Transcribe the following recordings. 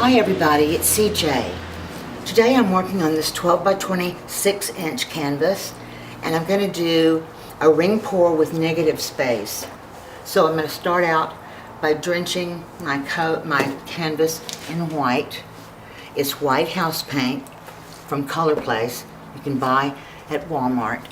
Hi everybody, it's CJ. Today I'm working on this 12 by 26 inch canvas and I'm going to do a ring pour with negative space. So I'm going to start out by drenching my canvas in white. It's white house paint from Color Place. You can buy at Walmart.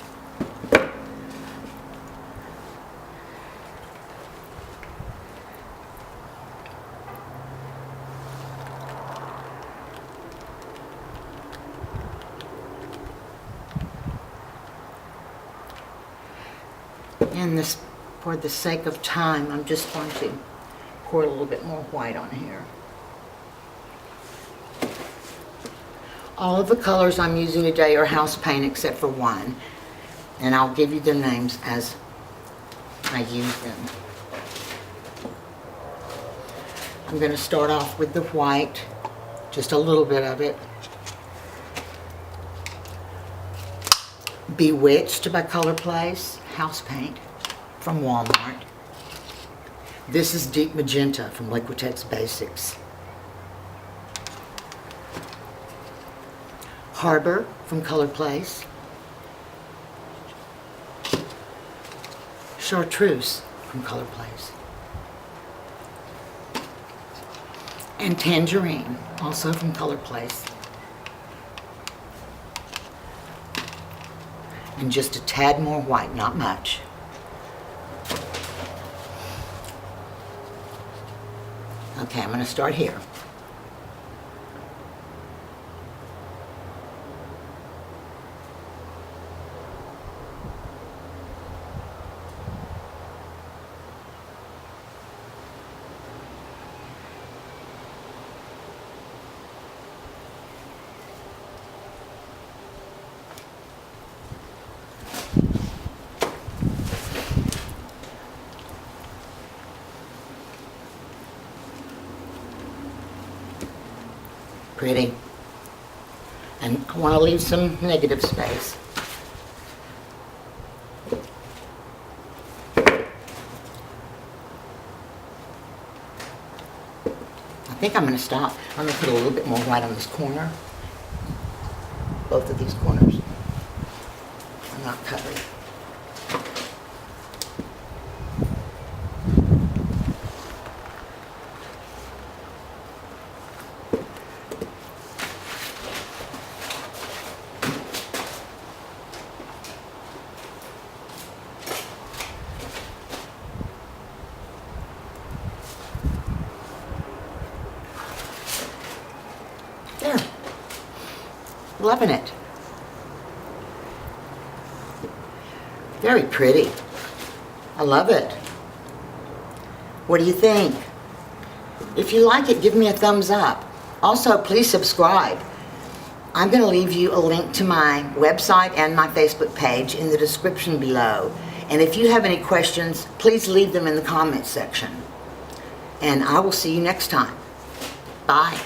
And this, for the sake of time, I'm just going to pour a little bit more white on here. All of the colors I'm using today are house paint except for one, and I'll give you their names as I use them. I'm going to start off with the white, just a little bit of it. Bewitched by Color Place, house paint from Walmart. This is Deep Magenta from Liquitex Basics. Harbor from Color Place. Chartreuse from Color Place. And Tangerine, also from Color Place. And just a tad more white, not much. Okay, I'm going to start here. Pretty. And I want to leave some negative space. I think I'm going to stop. I'm going to put a little bit more white on this corner. Both of these corners are not covered. There. Loving it. Very pretty. I love it. What do you think? If you like it, give me a thumbs up. Also, please subscribe. I'm going to leave you a link to my website and my Facebook page in the description below. And if you have any questions, please leave them in the comments section. And I will see you next time. Bye.